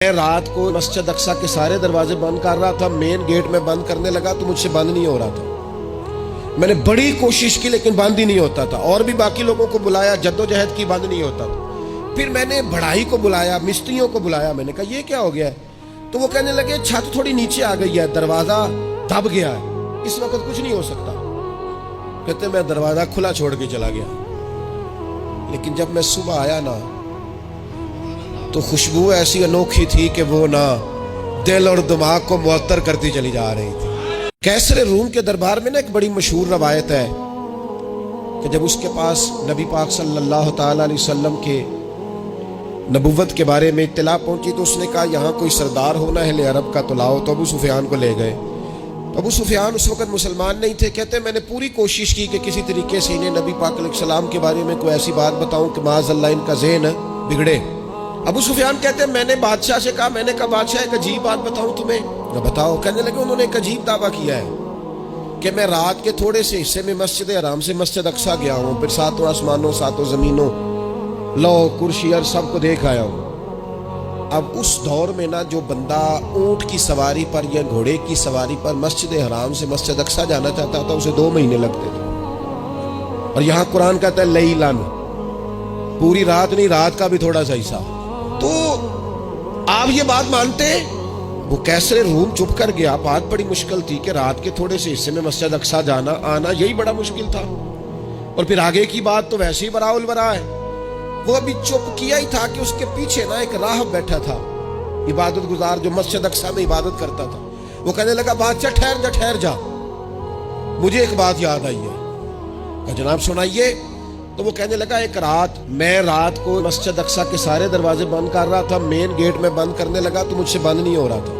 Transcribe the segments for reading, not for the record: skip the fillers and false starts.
میں رات کو مسجد اقصی کے سارے دروازے بند کر رہا تھا، مین گیٹ میں بند کرنے لگا تو مجھ سے بند نہیں ہو رہا تھا۔ میں نے بڑی کوشش کی لیکن بند ہی نہیں ہوتا تھا، اور بھی باقی لوگوں کو بلایا، جدوجہد کی، بند نہیں ہوتا تھا۔ پھر میں نے بڑھائی کو بلایا، مستریوں کو بلایا، میں نے کہا یہ کیا ہو گیا ہے؟ تو وہ کہنے لگے چھت تھوڑی نیچے آ گئی ہے، دروازہ دب گیا ہے، اس وقت کچھ نہیں ہو سکتا۔ کہتے میں دروازہ کھلا چھوڑ کے چلا گیا، لیکن جب میں صبح آیا نا تو خوشبو ایسی انوکھی تھی کہ وہ نا دل اور دماغ کو معطر کرتی چلی جا رہی تھی۔ کیسر روم کے دربار میں نا ایک بڑی مشہور روایت ہے کہ جب اس کے پاس نبی پاک صلی اللہ تعالی علیہ وسلم کے نبوت کے بارے میں اطلاع پہنچی تو اس نے کہا یہاں کوئی سردار ہونا اہل عرب کا تو لاؤ، تو ابو سفیان کو لے گئے۔ تو ابو سفیان اس وقت مسلمان نہیں تھے۔ کہتے میں نے پوری کوشش کی کہ کسی طریقے سے انہیں نبی پاک علیہ السلام کے بارے میں کوئی ایسی بات بتاؤں کہ معاذ اللہ ان کا ذہن بگڑے۔ ابو سفیان کہتے ہیں میں نے بادشاہ سے کہا، میں نے کہا بادشاہ ایک عجیب بات بتاؤں تمہیں؟ بتاؤ۔ کہنے لگے انہوں نے ایک عجیب دعویٰ کیا ہے کہ میں رات کے تھوڑے سے حصے میں مسجد حرام سے مسجد اقصی گیا ہوں، پھر ساتوں آسمانوں ساتوں زمینوں لو کرسی اور سب کو دیکھ آیا ہوں۔ اب اس دور میں نا جو بندہ اونٹ کی سواری پر یا گھوڑے کی سواری پر مسجد حرام سے مسجد اقصی جانا چاہتا تھا اسے 2 مہینے لگتے تھے، اور یہاں قرآن کہتا ہے لیلن، پوری رات نہیں، رات کا بھی تھوڑا سا حصہ۔ تو آپ یہ بات مانتے؟ وہ کیسر روم چپ کر گیا، بات بڑی مشکل تھی کہ رات کے تھوڑے سے حصے میں مسجد اقصی جانا آنا یہی بڑا مشکل تھا، اور پھر آگے کی بات تو ویسے ہی براء البراء ہے۔ وہ ابھی چپ کیا ہی تھا کہ اس کے پیچھے نا ایک راہب بیٹھا تھا، عبادت گزار جو مسجد اقصی میں عبادت کرتا تھا۔ وہ کہنے لگا بادشاہ ٹھہر جا، مجھے ایک بات یاد آئی ہے۔ کہا جناب سنائیے۔ تو وہ کہنے لگا ایک رات میں رات کو مسجد اقصی کے سارے دروازے بند کر رہا تھا، مین گیٹ میں بند کرنے لگا تو مجھ سے بند نہیں ہو رہا تھا۔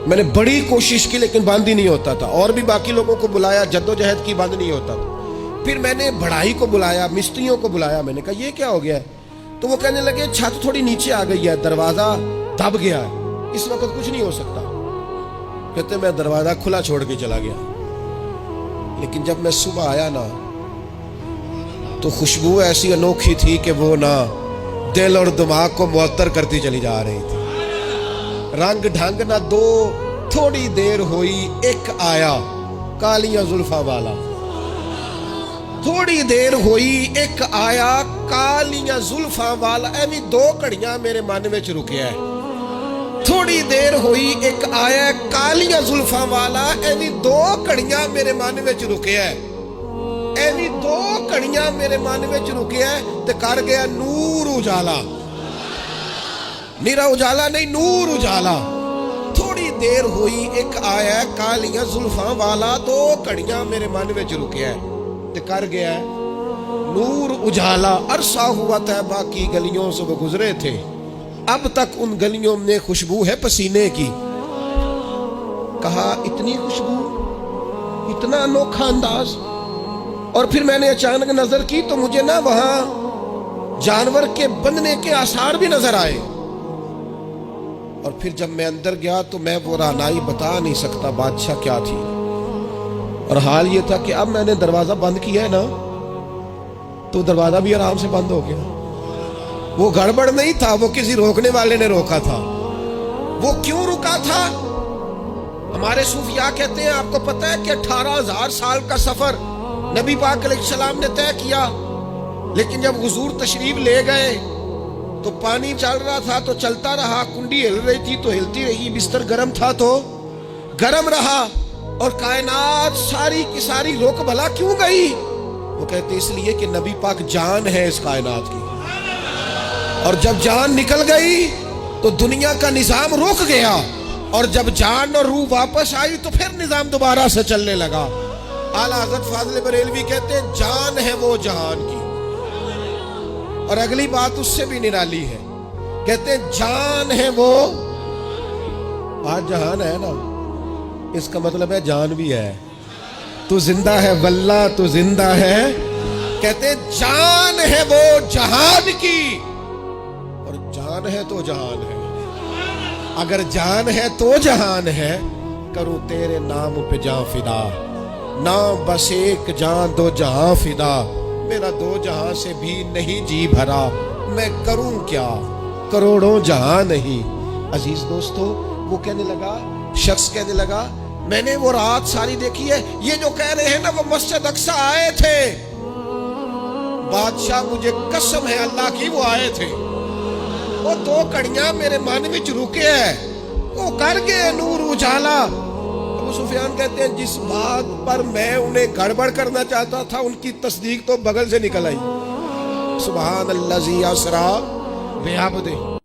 میں نے بڑی کوشش کی لیکن بند ہی نہیں ہوتا تھا، اور بھی باقی لوگوں کو بلایا، جدوجہد کی، بند نہیں ہوتا تھا۔ پھر میں نے بڑھائی کو بلایا، مستریوں کو بلایا، میں نے کہا یہ کیا ہو گیا ہے؟ تو وہ کہنے لگے چھت تھوڑی نیچے آ گئی ہے، دروازہ دب گیا ہے، اس وقت کچھ نہیں ہو سکتا۔ کہتے میں دروازہ کھلا چھوڑ کے چلا گیا، لیکن جب میں صبح آیا نا تو خوشبو ایسی انوکھی تھی کہ وہ نا دل اور دماغ کو معطر کرتی چلی جا رہی تھی۔ رنگ ڈھنگ نہ دو، تھوڑی دیر ہوئی ایک آیا کالیاں زلفاں والا، تھوڑی دیر ہوئی ایک آیا کالیاں زلفاں والا، ایویں 2 گھڑیاں میرے من وچ رکیا ہے۔ تھوڑی دیر ہوئی ایک آیا کالیاں زلفاں والا، ایویں 2 گھڑیاں میرے من وچ رکیا ہے، ایویں 2 گھڑیاں میرے من وچ رکیا ہے تے کر گیا نور اجالا، میرا اجالا نہیں نور اجالا۔ تھوڑی دیر ہوئی ایک آیا کالیاں زلفاں والا، 2 گھڑیاں میرے من وچ رکیا ہے تے کر گیا ہے نور اجالا۔ عرصہ ہوا طیبہ کی گلیوں سے وہ گزرے تھے، اب تک ان گلیوں میں خوشبو ہے پسینے کی۔ کہا اتنی خوشبو، اتنا انوکھا انداز۔ اور پھر میں نے اچانک نظر کی تو مجھے نا وہاں جانور کے بندنے کے آثار بھی نظر آئے، اور پھر جب میں اندر گیا تو میں وہ رہنائی بتا نہیں سکتا بادشاہ کیا تھی، اور حال یہ تھا کہ اب میں نے دروازہ بند کیا ہے نا تو دروازہ بھی آرام سے بند ہو گیا۔ وہ گڑبڑ نہیں تھا، وہ کسی روکنے والے نے روکا تھا۔ وہ کیوں رکا تھا؟ ہمارے صوفیاء کہتے ہیں آپ کو پتہ ہے کہ 18,000 سال کا سفر نبی پاک علیہ السلام نے طے کیا، لیکن جب حضور تشریف لے گئے تو پانی چل رہا تھا تو چلتا رہا، کنڈی ہل رہی تھی تو ہلتی رہی، بستر گرم تھا تو گرم رہا، اور کائنات ساری کی ساری رک بھلا کیوں گئی؟ وہ کہتے اس لیے کہ نبی پاک جان ہے اس کائنات کی، اور جب جان نکل گئی تو دنیا کا نظام رک گیا، اور جب جان اور روح واپس آئی تو پھر نظام دوبارہ سے چلنے لگا۔ اعلیٰ حضرت فاضل بریلوی کہتے ہیں جان ہے وہ جہان کی، اور اگلی بات اس سے بھی نرالی ہے، کہتے ہیں جان ہے وہ، آج جہان ہے نا، اس کا مطلب ہے جان بھی ہے، تو زندہ ہے واللہ تو زندہ ہے۔ کہتے ہیں جان ہے وہ جہان کی، اور جان ہے تو جہان ہے، اگر جان ہے تو جہان ہے، کروں تیرے نام پہ جان فدا، نام بس ایک جان 2 جہاں فدا، میرا 2 جہاں سے بھی نہیں جی بھرا، میں کروں کیا کروڑوں جہاں نہیں، عزیز دوستو وہ کہنے لگا، شخص کہنے لگا میں نے وہ رات ساری دیکھی ہے، یہ جو کہہ رہے ہیں نا وہ مسجد اقصی آئے تھے، بادشاہ مجھے قسم ہے اللہ کی وہ آئے تھے، وہ 2 کڑیاں میرے من وچ رکے ہے، وہ کر گئے نور اجالا۔ ابو سفیان کہتے ہیں جس بات پر میں انہیں گڑبڑ کرنا چاہتا تھا ان کی تصدیق تو بغل سے نکل آئی۔ سبحان الذی اسریٰ بعبدہ۔